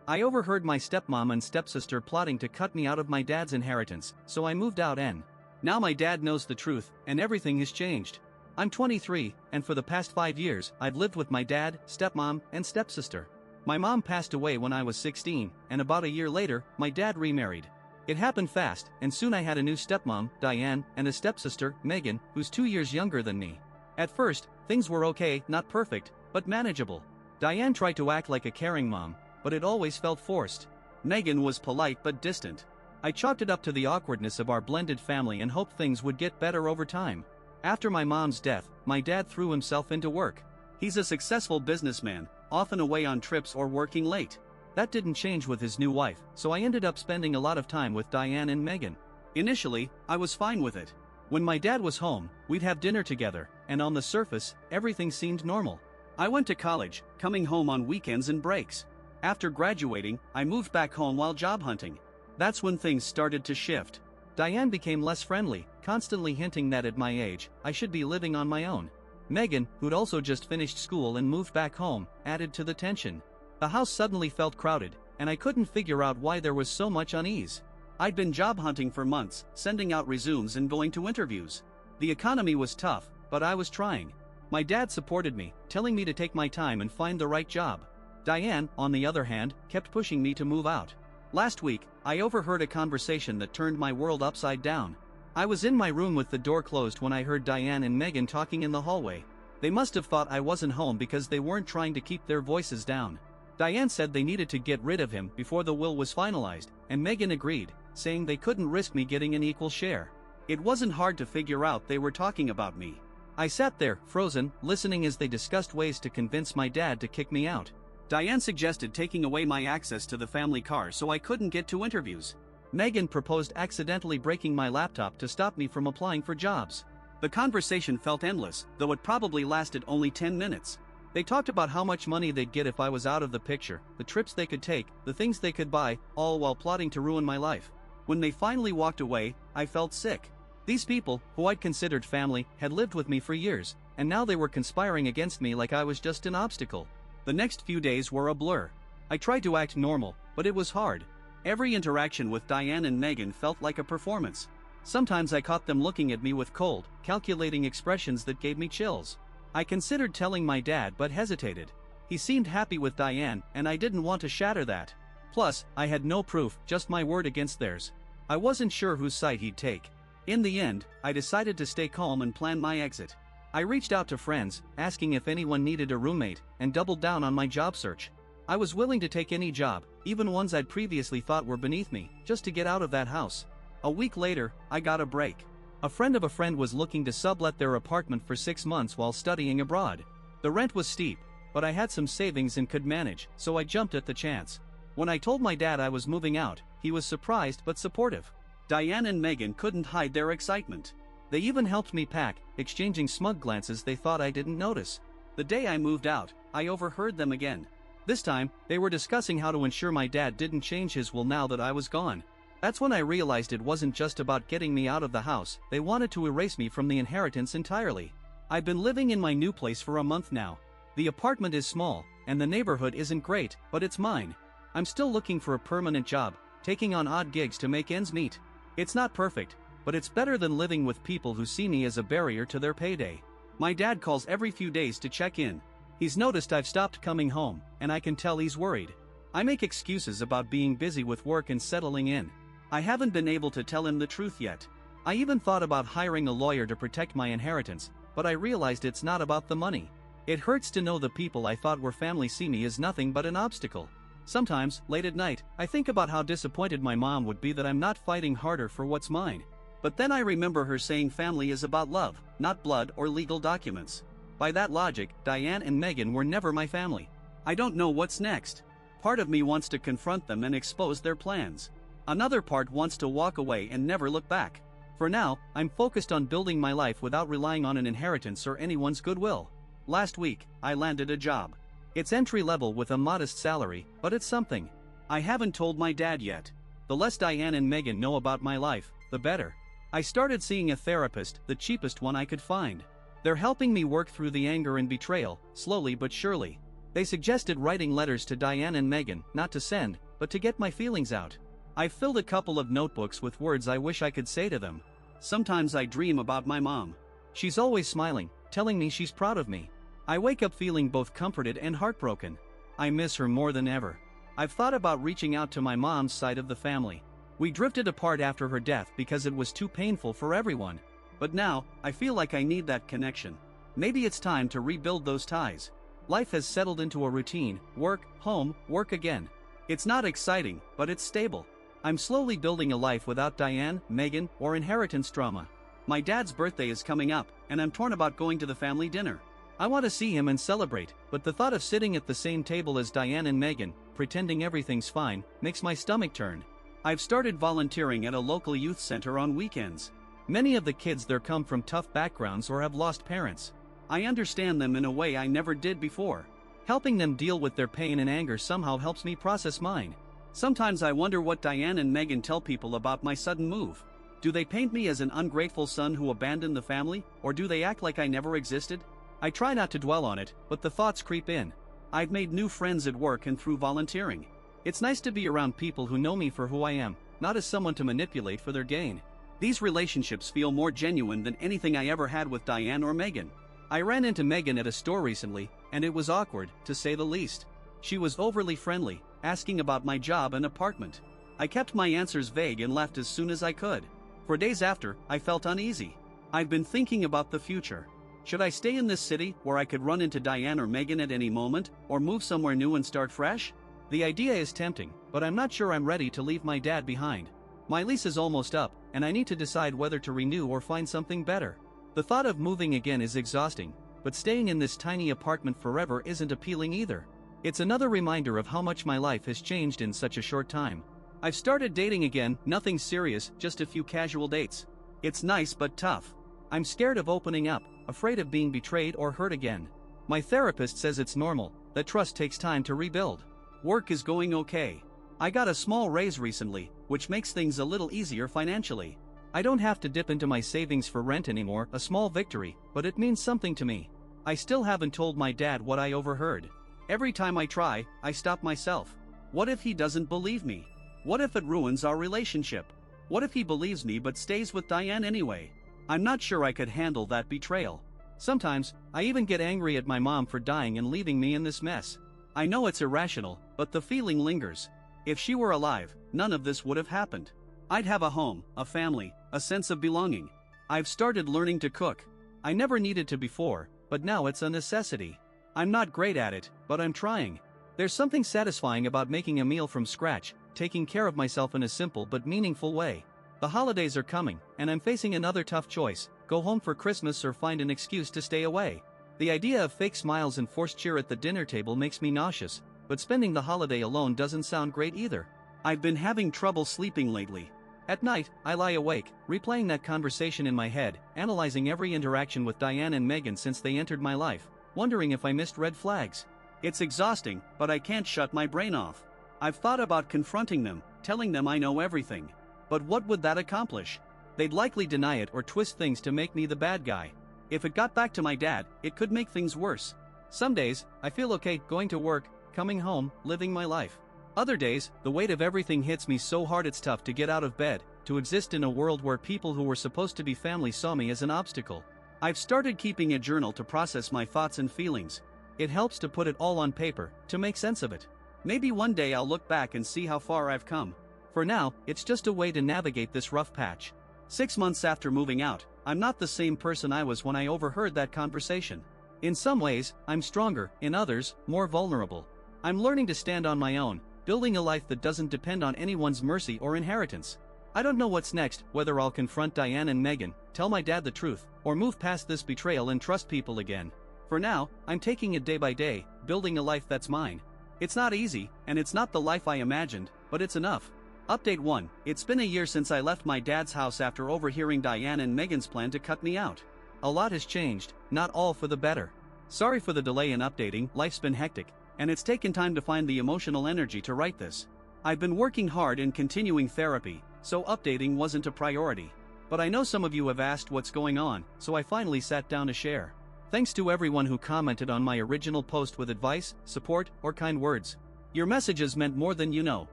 I overheard my stepmom and stepsister plotting to cut me out of my dad's inheritance, so I moved out and now my dad knows the truth, and everything has changed. I'm 23, and for the past 5 years, I've lived with my dad, stepmom, and stepsister. My mom passed away when I was 16, and about a year later, my dad remarried. It happened fast, and soon I had a new stepmom, Diane, and a stepsister, Megan, who's 2 years younger than me. At first, things were okay, not perfect, but manageable. Diane tried to act like a caring mom, but it always felt forced. Megan was polite but distant. I chalked it up to the awkwardness of our blended family and hoped things would get better over time. After my mom's death, my dad threw himself into work. He's a successful businessman, often away on trips or working late. That didn't change with his new wife, so I ended up spending a lot of time with Diane and Megan. Initially, I was fine with it. When my dad was home, we'd have dinner together, and on the surface, everything seemed normal. I went to college, coming home on weekends and breaks. After graduating, I moved back home while job hunting. That's when things started to shift. Diane became less friendly, constantly hinting that at my age, I should be living on my own. Megan, who'd also just finished school and moved back home, added to the tension. The house suddenly felt crowded, and I couldn't figure out why there was so much unease. I'd been job hunting for months, sending out resumes and going to interviews. The economy was tough, but I was trying. My dad supported me, telling me to take my time and find the right job. Diane, on the other hand, kept pushing me to move out. Last week, I overheard a conversation that turned my world upside down. I was in my room with the door closed when I heard Diane and Megan talking in the hallway. They must have thought I wasn't home because they weren't trying to keep their voices down. Diane said they needed to get rid of him before the will was finalized, and Megan agreed, saying they couldn't risk me getting an equal share. It wasn't hard to figure out they were talking about me. I sat there, frozen, listening as they discussed ways to convince my dad to kick me out. Diane suggested taking away my access to the family car so I couldn't get to interviews. Megan proposed accidentally breaking my laptop to stop me from applying for jobs. The conversation felt endless, though it probably lasted only 10 minutes. They talked about how much money they'd get if I was out of the picture, the trips they could take, the things they could buy, all while plotting to ruin my life. When they finally walked away, I felt sick. These people, who I'd considered family, had lived with me for years, and now they were conspiring against me like I was just an obstacle. The next few days were a blur. I tried to act normal, but it was hard. Every interaction with Diane and Megan felt like a performance. Sometimes I caught them looking at me with cold, calculating expressions that gave me chills. I considered telling my dad but hesitated. He seemed happy with Diane, and I didn't want to shatter that. Plus, I had no proof, just my word against theirs. I wasn't sure whose side he'd take. In the end, I decided to stay calm and plan my exit. I reached out to friends, asking if anyone needed a roommate, and doubled down on my job search. I was willing to take any job, even ones I'd previously thought were beneath me, just to get out of that house. A week later, I got a break. A friend of a friend was looking to sublet their apartment for 6 months while studying abroad. The rent was steep, but I had some savings and could manage, so I jumped at the chance. When I told my dad I was moving out, he was surprised but supportive. Diane and Megan couldn't hide their excitement. They even helped me pack, exchanging smug glances they thought I didn't notice. The day I moved out, I overheard them again. This time, they were discussing how to ensure my dad didn't change his will now that I was gone. That's when I realized it wasn't just about getting me out of the house, they wanted to erase me from the inheritance entirely. I've been living in my new place for a month now. The apartment is small, and the neighborhood isn't great, but it's mine. I'm still looking for a permanent job, taking on odd gigs to make ends meet. It's not perfect, but it's better than living with people who see me as a barrier to their payday. My dad calls every few days to check in. He's noticed I've stopped coming home, and I can tell he's worried. I make excuses about being busy with work and settling in. I haven't been able to tell him the truth yet. I even thought about hiring a lawyer to protect my inheritance, but I realized it's not about the money. It hurts to know the people I thought were family see me as nothing but an obstacle. Sometimes, late at night, I think about how disappointed my mom would be that I'm not fighting harder for what's mine. But then I remember her saying family is about love, not blood or legal documents. By that logic, Diane and Megan were never my family. I don't know what's next. Part of me wants to confront them and expose their plans. Another part wants to walk away and never look back. For now, I'm focused on building my life without relying on an inheritance or anyone's goodwill. Last week, I landed a job. It's entry level with a modest salary, but it's something. I haven't told my dad yet. The less Diane and Megan know about my life, the better. I started seeing a therapist, the cheapest one I could find. They're helping me work through the anger and betrayal, slowly but surely. They suggested writing letters to Diane and Megan, not to send, but to get my feelings out. I filled a couple of notebooks with words I wish I could say to them. Sometimes I dream about my mom. She's always smiling, telling me she's proud of me. I wake up feeling both comforted and heartbroken. I miss her more than ever. I've thought about reaching out to my mom's side of the family. We drifted apart after her death because it was too painful for everyone. But now, I feel like I need that connection. Maybe it's time to rebuild those ties. Life has settled into a routine: work, home, work again. It's not exciting, but it's stable. I'm slowly building a life without Diane, Megan, or inheritance drama. My dad's birthday is coming up, and I'm torn about going to the family dinner. I want to see him and celebrate, but the thought of sitting at the same table as Diane and Megan, pretending everything's fine, makes my stomach turn. I've started volunteering at a local youth center on weekends. Many of the kids there come from tough backgrounds or have lost parents. I understand them in a way I never did before. Helping them deal with their pain and anger somehow helps me process mine. Sometimes I wonder what Diane and Megan tell people about my sudden move. Do they paint me as an ungrateful son who abandoned the family, or do they act like I never existed? I try not to dwell on it, but the thoughts creep in. I've made new friends at work and through volunteering. It's nice to be around people who know me for who I am, not as someone to manipulate for their gain. These relationships feel more genuine than anything I ever had with Diane or Megan. I ran into Megan at a store recently, and it was awkward, to say the least. She was overly friendly, asking about my job and apartment. I kept my answers vague and left as soon as I could. For days after, I felt uneasy. I've been thinking about the future. Should I stay in this city, where I could run into Diane or Megan at any moment, or move somewhere new and start fresh? The idea is tempting, but I'm not sure I'm ready to leave my dad behind. My lease is almost up, and I need to decide whether to renew or find something better. The thought of moving again is exhausting, but staying in this tiny apartment forever isn't appealing either. It's another reminder of how much my life has changed in such a short time. I've started dating again, nothing serious, just a few casual dates. It's nice but tough. I'm scared of opening up, afraid of being betrayed or hurt again. My therapist says it's normal, that trust takes time to rebuild. Work is going okay. I got a small raise recently, which makes things a little easier financially. I don't have to dip into my savings for rent anymore, a small victory, but it means something to me. I still haven't told my dad what I overheard. Every time I try, I stop myself. What if he doesn't believe me? What if it ruins our relationship? What if he believes me but stays with Diane anyway? I'm not sure I could handle that betrayal. Sometimes, I even get angry at my mom for dying and leaving me in this mess. I know it's irrational, but the feeling lingers. If she were alive, none of this would have happened. I'd have a home, a family, a sense of belonging. I've started learning to cook. I never needed to before, but now it's a necessity. I'm not great at it, but I'm trying. There's something satisfying about making a meal from scratch, taking care of myself in a simple but meaningful way. The holidays are coming, and I'm facing another tough choice: go home for Christmas or find an excuse to stay away. The idea of fake smiles and forced cheer at the dinner table makes me nauseous, but spending the holiday alone doesn't sound great either. I've been having trouble sleeping lately. At night, I lie awake, replaying that conversation in my head, analyzing every interaction with Diane and Megan since they entered my life, wondering if I missed red flags. It's exhausting, but I can't shut my brain off. I've thought about confronting them, telling them I know everything. But what would that accomplish? They'd likely deny it or twist things to make me the bad guy. If it got back to my dad, it could make things worse. Some days, I feel okay going to work, coming home, living my life. Other days, the weight of everything hits me so hard it's tough to get out of bed, to exist in a world where people who were supposed to be family saw me as an obstacle. I've started keeping a journal to process my thoughts and feelings. It helps to put it all on paper, to make sense of it. Maybe one day I'll look back and see how far I've come. For now, it's just a way to navigate this rough patch. 6 months after moving out, I'm not the same person I was when I overheard that conversation. In some ways, I'm stronger, in others, more vulnerable. I'm learning to stand on my own, building a life that doesn't depend on anyone's mercy or inheritance. I don't know what's next, whether I'll confront Diane and Megan, tell my dad the truth, or move past this betrayal and trust people again. For now, I'm taking it day by day, building a life that's mine. It's not easy, and it's not the life I imagined, but it's enough. Update 1. It's been a year since I left my dad's house after overhearing Diane and Megan's plan to cut me out. A lot has changed, not all for the better. Sorry for the delay in updating, life's been hectic, and it's taken time to find the emotional energy to write this. I've been working hard and continuing therapy, so updating wasn't a priority. But I know some of you have asked what's going on, so I finally sat down to share. Thanks to everyone who commented on my original post with advice, support, or kind words. Your messages meant more than you know,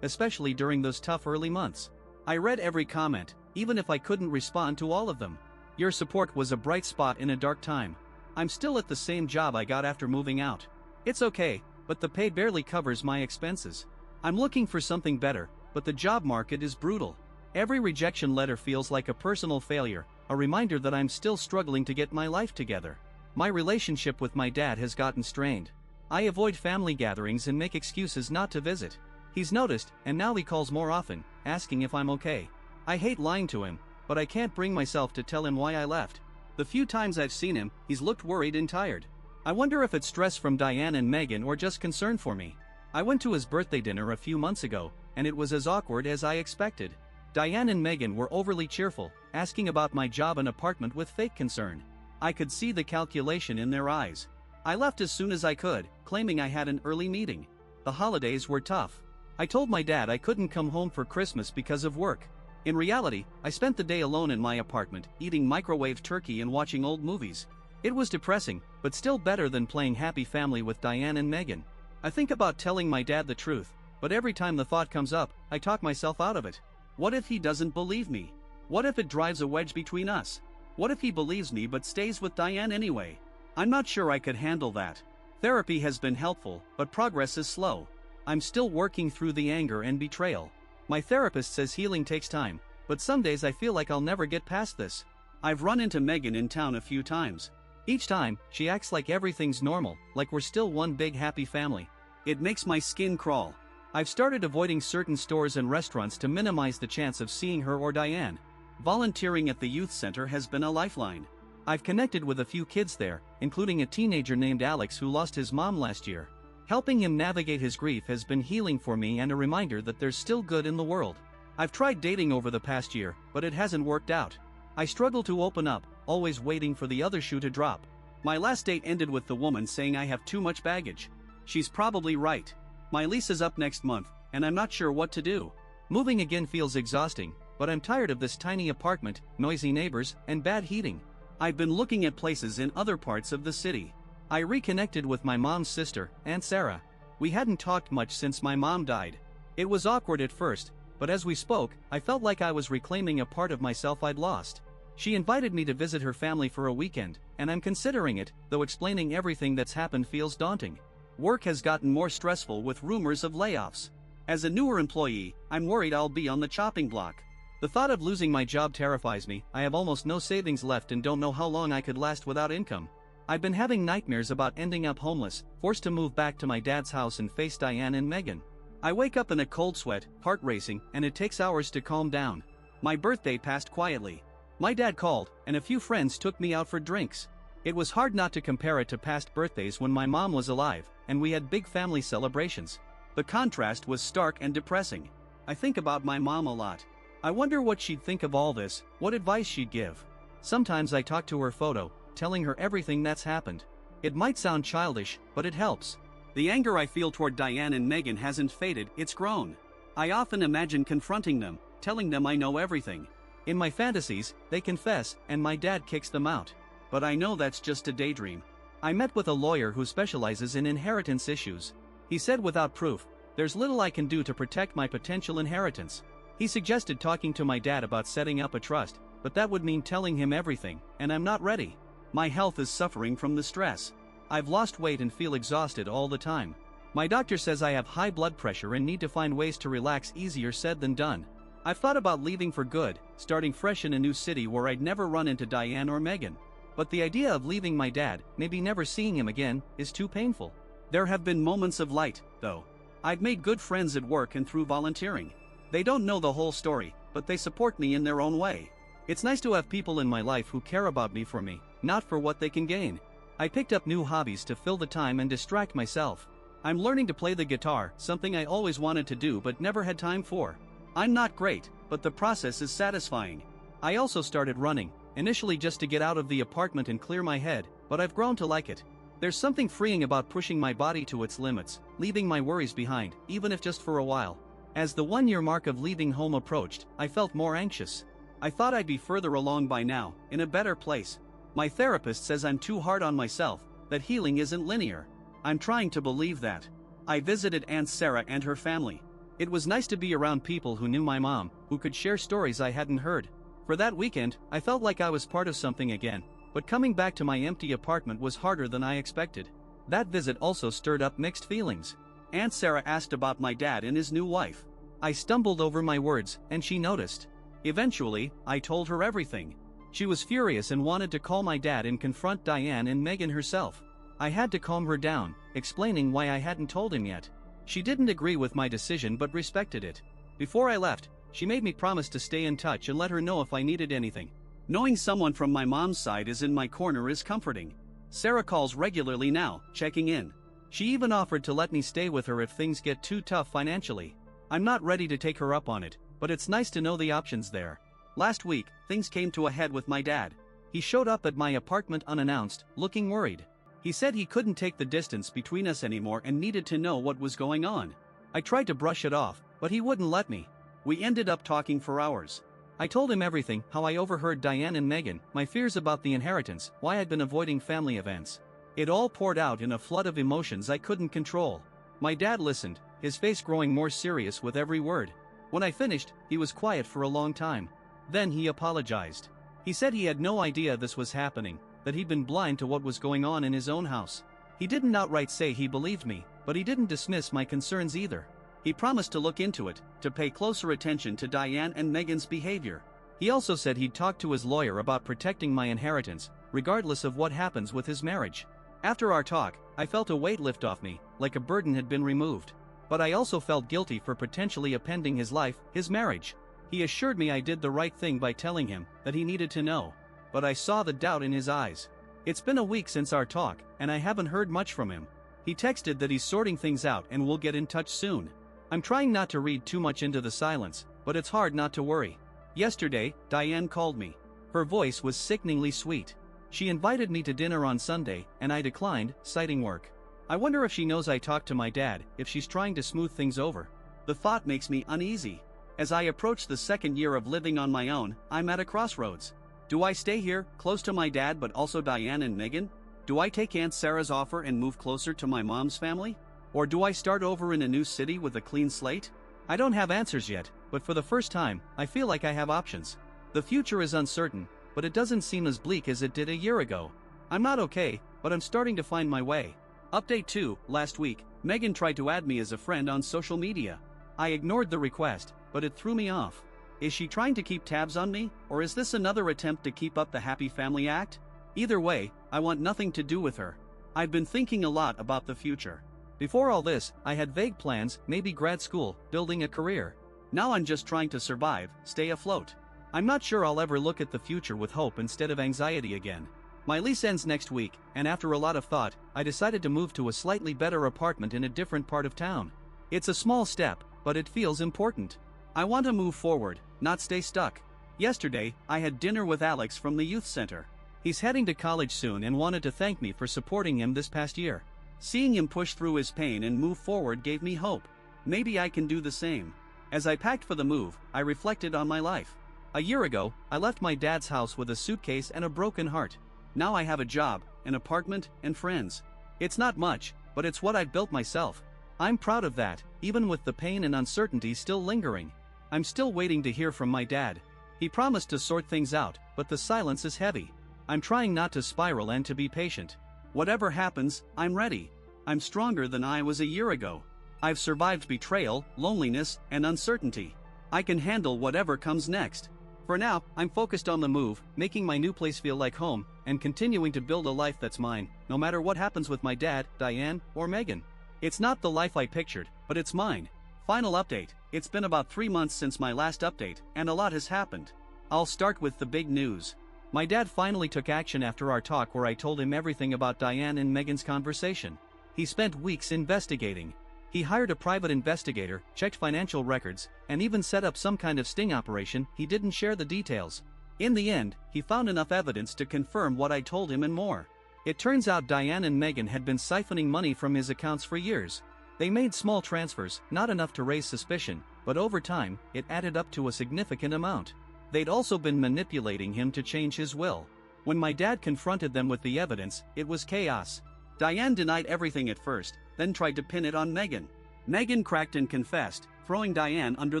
especially during those tough early months. I read every comment, even if I couldn't respond to all of them. Your support was a bright spot in a dark time. I'm still at the same job I got after moving out. It's okay, but the pay barely covers my expenses. I'm looking for something better, but the job market is brutal. Every rejection letter feels like a personal failure, a reminder that I'm still struggling to get my life together. My relationship with my dad has gotten strained. I avoid family gatherings and make excuses not to visit. He's noticed, and now he calls more often, asking if I'm okay. I hate lying to him, but I can't bring myself to tell him why I left. The few times I've seen him, he's looked worried and tired. I wonder if it's stress from Diane and Megan or just concern for me. I went to his birthday dinner a few months ago, and it was as awkward as I expected. Diane and Megan were overly cheerful, asking about my job and apartment with fake concern. I could see the calculation in their eyes. I left as soon as I could, claiming I had an early meeting. The holidays were tough. I told my dad I couldn't come home for Christmas because of work. In reality, I spent the day alone in my apartment, eating microwave turkey and watching old movies. It was depressing, but still better than playing happy family with Diane and Megan. I think about telling my dad the truth, but every time the thought comes up, I talk myself out of it. What if he doesn't believe me? What if it drives a wedge between us? What if he believes me but stays with Diane anyway? I'm not sure I could handle that. Therapy has been helpful, but progress is slow. I'm still working through the anger and betrayal. My therapist says healing takes time, but some days I feel like I'll never get past this. I've run into Megan in town a few times. Each time, she acts like everything's normal, like we're still one big happy family. It makes my skin crawl. I've started avoiding certain stores and restaurants to minimize the chance of seeing her or Diane. Volunteering at the youth center has been a lifeline. I've connected with a few kids there, including a teenager named Alex who lost his mom last year. Helping him navigate his grief has been healing for me and a reminder that there's still good in the world. I've tried dating over the past year, but it hasn't worked out. I struggle to open up, always waiting for the other shoe to drop. My last date ended with the woman saying I have too much baggage. She's probably right. My lease is up next month, and I'm not sure what to do. Moving again feels exhausting, but I'm tired of this tiny apartment, noisy neighbors, and bad heating. I've been looking at places in other parts of the city. I reconnected with my mom's sister, Aunt Sarah. We hadn't talked much since my mom died. It was awkward at first, but as we spoke, I felt like I was reclaiming a part of myself I'd lost. She invited me to visit her family for a weekend, and I'm considering it, though explaining everything that's happened feels daunting. Work has gotten more stressful with rumors of layoffs. As a newer employee, I'm worried I'll be on the chopping block. The thought of losing my job terrifies me. I have almost no savings left and don't know how long I could last without income. I've been having nightmares about ending up homeless, forced to move back to my dad's house and face Diane and Megan. I wake up in a cold sweat, heart racing, and it takes hours to calm down. My birthday passed quietly. My dad called, and a few friends took me out for drinks. It was hard not to compare it to past birthdays when my mom was alive, and we had big family celebrations. The contrast was stark and depressing. I think about my mom a lot. I wonder what she'd think of all this, what advice she'd give. Sometimes I talk to her photo, telling her everything that's happened. It might sound childish, but it helps. The anger I feel toward Diane and Megan hasn't faded, it's grown. I often imagine confronting them, telling them I know everything. In my fantasies, they confess, and my dad kicks them out. But I know that's just a daydream. I met with a lawyer who specializes in inheritance issues. He said without proof, there's little I can do to protect my potential inheritance. He suggested talking to my dad about setting up a trust, but that would mean telling him everything, and I'm not ready. My health is suffering from the stress. I've lost weight and feel exhausted all the time. My doctor says I have high blood pressure and need to find ways to relax. Easier said than done. I've thought about leaving for good, starting fresh in a new city where I'd never run into Diane or Megan. But the idea of leaving my dad, maybe never seeing him again, is too painful. There have been moments of light, though. I've made good friends at work and through volunteering. They don't know the whole story, but they support me in their own way. It's nice to have people in my life who care about me for me, not for what they can gain. I picked up new hobbies to fill the time and distract myself. I'm learning to play the guitar, something I always wanted to do but never had time for. I'm not great, but the process is satisfying. I also started running, initially just to get out of the apartment and clear my head, but I've grown to like it. There's something freeing about pushing my body to its limits, leaving my worries behind, even if just for a while. As the 1-year mark of leaving home approached, I felt more anxious. I thought I'd be further along by now, in a better place. My therapist says I'm too hard on myself, that healing isn't linear. I'm trying to believe that. I visited Aunt Sarah and her family. It was nice to be around people who knew my mom, who could share stories I hadn't heard. For that weekend, I felt like I was part of something again, but coming back to my empty apartment was harder than I expected. That visit also stirred up mixed feelings. Aunt Sarah asked about my dad and his new wife. I stumbled over my words, and she noticed. Eventually, I told her everything. She was furious and wanted to call my dad and confront Diane and Megan herself. I had to calm her down, explaining why I hadn't told him yet. She didn't agree with my decision but respected it. Before I left, she made me promise to stay in touch and let her know if I needed anything. Knowing someone from my mom's side is in my corner is comforting. Sarah calls regularly now, checking in. She even offered to let me stay with her if things get too tough financially. I'm not ready to take her up on it, but it's nice to know the options there. Last week, things came to a head with my dad. He showed up at my apartment unannounced, looking worried. He said he couldn't take the distance between us anymore and needed to know what was going on. I tried to brush it off, but he wouldn't let me. We ended up talking for hours. I told him everything, how I overheard Diane and Megan, my fears about the inheritance, why I'd been avoiding family events. It all poured out in a flood of emotions I couldn't control. My dad listened, his face growing more serious with every word. When I finished, he was quiet for a long time. Then he apologized. He said he had no idea this was happening, that he'd been blind to what was going on in his own house. He didn't outright say he believed me, but he didn't dismiss my concerns either. He promised to look into it, to pay closer attention to Diane and Megan's behavior. He also said he'd talk to his lawyer about protecting my inheritance, regardless of what happens with his marriage. After our talk, I felt a weight lift off me, like a burden had been removed. But I also felt guilty for potentially upending his life, his marriage. He assured me I did the right thing by telling him that he needed to know. But I saw the doubt in his eyes. It's been a week since our talk, and I haven't heard much from him. He texted that he's sorting things out and we'll get in touch soon. I'm trying not to read too much into the silence, but it's hard not to worry. Yesterday, Diane called me. Her voice was sickeningly sweet. She invited me to dinner on Sunday, and I declined, citing work. I wonder if she knows I talked to my dad, if she's trying to smooth things over. The thought makes me uneasy. As I approach the second year of living on my own, I'm at a crossroads. Do I stay here, close to my dad but also Diane and Megan? Do I take Aunt Sarah's offer and move closer to my mom's family? Or do I start over in a new city with a clean slate? I don't have answers yet, but for the first time, I feel like I have options. The future is uncertain, but it doesn't seem as bleak as it did a year ago. I'm not okay, but I'm starting to find my way. Update 2, last week, Megan tried to add me as a friend on social media. I ignored the request, but it threw me off. Is she trying to keep tabs on me, or is this another attempt to keep up the happy family act? Either way, I want nothing to do with her. I've been thinking a lot about the future. Before all this, I had vague plans, maybe grad school, building a career. Now I'm just trying to survive, stay afloat. I'm not sure I'll ever look at the future with hope instead of anxiety again. My lease ends next week, and after a lot of thought, I decided to move to a slightly better apartment in a different part of town. It's a small step, but it feels important. I want to move forward, not stay stuck. Yesterday, I had dinner with Alex from the youth center. He's heading to college soon and wanted to thank me for supporting him this past year. Seeing him push through his pain and move forward gave me hope. Maybe I can do the same. As I packed for the move, I reflected on my life. A year ago, I left my dad's house with a suitcase and a broken heart. Now I have a job, an apartment, and friends. It's not much, but it's what I've built myself. I'm proud of that, even with the pain and uncertainty still lingering. I'm still waiting to hear from my dad. He promised to sort things out, but the silence is heavy. I'm trying not to spiral and to be patient. Whatever happens, I'm ready. I'm stronger than I was a year ago. I've survived betrayal, loneliness, and uncertainty. I can handle whatever comes next. For now, I'm focused on the move, making my new place feel like home, and continuing to build a life that's mine, no matter what happens with my dad, Diane, or Megan. It's not the life I pictured, but it's mine. Final update. It's been about 3 months since my last update, and a lot has happened. I'll start with the big news. My dad finally took action after our talk where I told him everything about Diane and Megan's conversation. He spent weeks investigating. He hired a private investigator, checked financial records, and even set up some kind of sting operation. He didn't share the details. In the end, he found enough evidence to confirm what I told him and more. It turns out Diane and Megan had been siphoning money from his accounts for years. They made small transfers, not enough to raise suspicion, but over time, it added up to a significant amount. They'd also been manipulating him to change his will. When my dad confronted them with the evidence, it was chaos. Diane denied everything at first, then tried to pin it on Megan. Megan cracked and confessed, throwing Diane under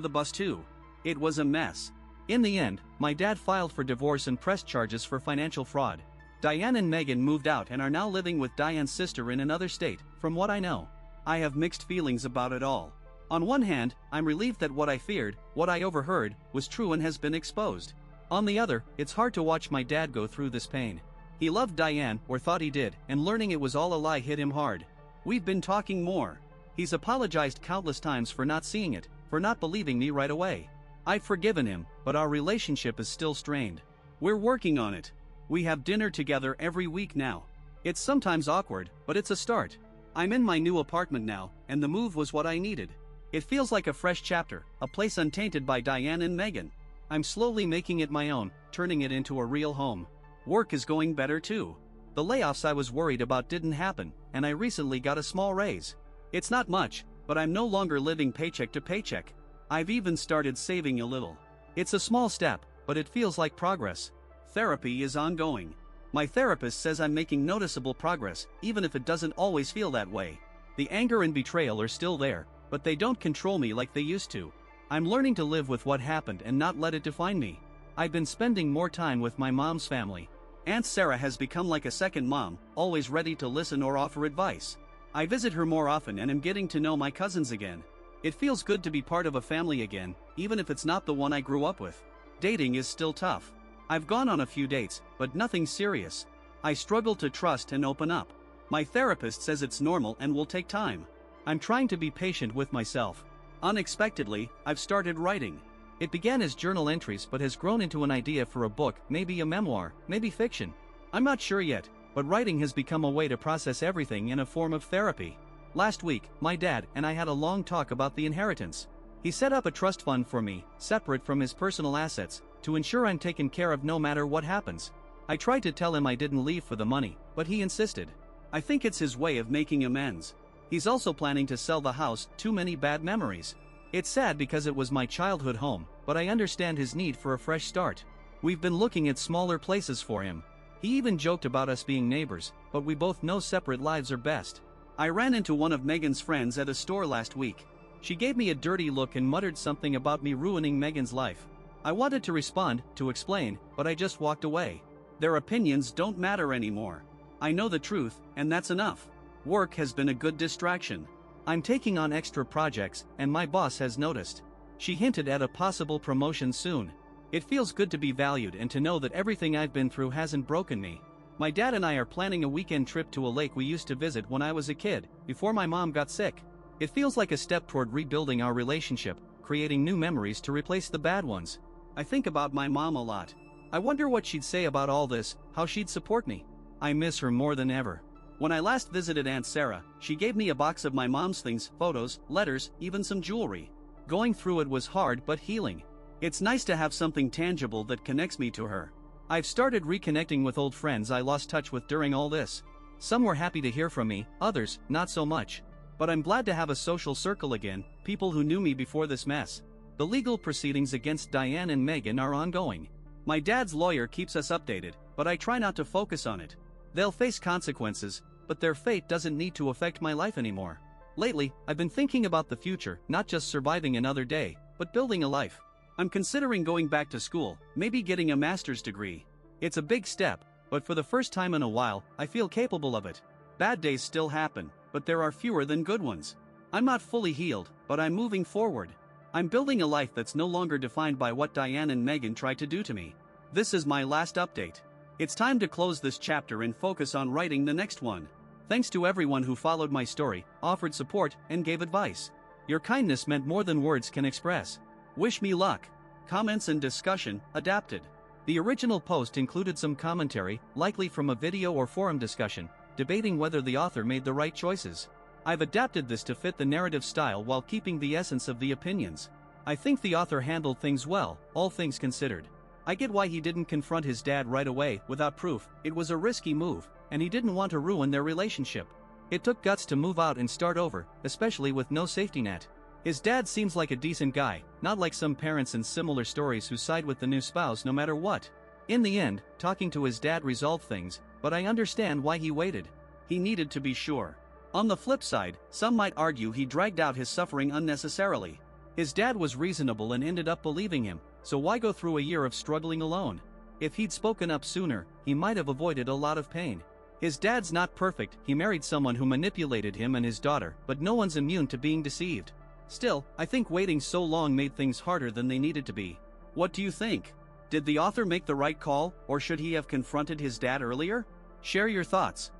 the bus too. It was a mess. In the end, my dad filed for divorce and pressed charges for financial fraud. Diane and Megan moved out and are now living with Diane's sister in another state, from what I know. I have mixed feelings about it all. On one hand, I'm relieved that what I feared, what I overheard, was true and has been exposed. On the other, it's hard to watch my dad go through this pain. He loved Diane, or thought he did, and learning it was all a lie hit him hard. We've been talking more. He's apologized countless times for not seeing it, for not believing me right away. I've forgiven him, but our relationship is still strained. We're working on it. We have dinner together every week now. It's sometimes awkward, but it's a start. I'm in my new apartment now, and the move was what I needed. It feels like a fresh chapter, a place untainted by Diane and Megan. I'm slowly making it my own, turning it into a real home. Work is going better too. The layoffs I was worried about didn't happen, and I recently got a small raise. It's not much, but I'm no longer living paycheck to paycheck. I've even started saving a little. It's a small step, but it feels like progress. Therapy is ongoing. My therapist says I'm making noticeable progress, even if it doesn't always feel that way. The anger and betrayal are still there, but they don't control me like they used to. I'm learning to live with what happened and not let it define me. I've been spending more time with my mom's family. Aunt Sarah has become like a second mom, always ready to listen or offer advice. I visit her more often and am getting to know my cousins again. It feels good to be part of a family again, even if it's not the one I grew up with. Dating is still tough. I've gone on a few dates, but nothing serious. I struggle to trust and open up. My therapist says it's normal and will take time. I'm trying to be patient with myself. Unexpectedly, I've started writing. It began as journal entries but has grown into an idea for a book, maybe a memoir, maybe fiction. I'm not sure yet, but writing has become a way to process everything in a form of therapy. Last week, my dad and I had a long talk about the inheritance. He set up a trust fund for me, separate from his personal assets, to ensure I'm taken care of no matter what happens. I tried to tell him I didn't leave for the money, but he insisted. I think it's his way of making amends. He's also planning to sell the house, too many bad memories. It's sad because it was my childhood home, but I understand his need for a fresh start. We've been looking at smaller places for him. He even joked about us being neighbors, but we both know separate lives are best. I ran into one of Megan's friends at a store last week. She gave me a dirty look and muttered something about me ruining Megan's life. I wanted to respond, to explain, but I just walked away. Their opinions don't matter anymore. I know the truth, and that's enough. Work has been a good distraction. I'm taking on extra projects, and my boss has noticed. She hinted at a possible promotion soon. It feels good to be valued and to know that everything I've been through hasn't broken me. My dad and I are planning a weekend trip to a lake we used to visit when I was a kid, before my mom got sick. It feels like a step toward rebuilding our relationship, creating new memories to replace the bad ones. I think about my mom a lot. I wonder what she'd say about all this, how she'd support me. I miss her more than ever. When I last visited Aunt Sarah, she gave me a box of my mom's things, photos, letters, even some jewelry. Going through it was hard but healing. It's nice to have something tangible that connects me to her. I've started reconnecting with old friends I lost touch with during all this. Some were happy to hear from me, others, not so much. But I'm glad to have a social circle again, people who knew me before this mess. The legal proceedings against Diane and Megan are ongoing. My dad's lawyer keeps us updated, but I try not to focus on it. They'll face consequences, but their fate doesn't need to affect my life anymore. Lately, I've been thinking about the future, not just surviving another day, but building a life. I'm considering going back to school, maybe getting a master's degree. It's a big step, but for the first time in a while, I feel capable of it. Bad days still happen, but there are fewer than good ones. I'm not fully healed, but I'm moving forward. I'm building a life that's no longer defined by what Diane and Megan tried to do to me. This is my last update. It's time to close this chapter and focus on writing the next one. Thanks to everyone who followed my story, offered support, and gave advice. Your kindness meant more than words can express. Wish me luck. Comments and discussion, adapted. The original post included some commentary, likely from a video or forum discussion, debating whether the author made the right choices. I've adapted this to fit the narrative style while keeping the essence of the opinions. I think the author handled things well, all things considered. I get why he didn't confront his dad right away, without proof. It was a risky move, and he didn't want to ruin their relationship. It took guts to move out and start over, especially with no safety net. His dad seems like a decent guy, not like some parents in similar stories who side with the new spouse no matter what. In the end, talking to his dad resolved things, but I understand why he waited. He needed to be sure. On the flip side, some might argue he dragged out his suffering unnecessarily. His dad was reasonable and ended up believing him, so why go through a year of struggling alone? If he'd spoken up sooner, he might have avoided a lot of pain. His dad's not perfect, he married someone who manipulated him and his daughter, but no one's immune to being deceived. Still, I think waiting so long made things harder than they needed to be. What do you think? Did the author make the right call, or should he have confronted his dad earlier? Share your thoughts.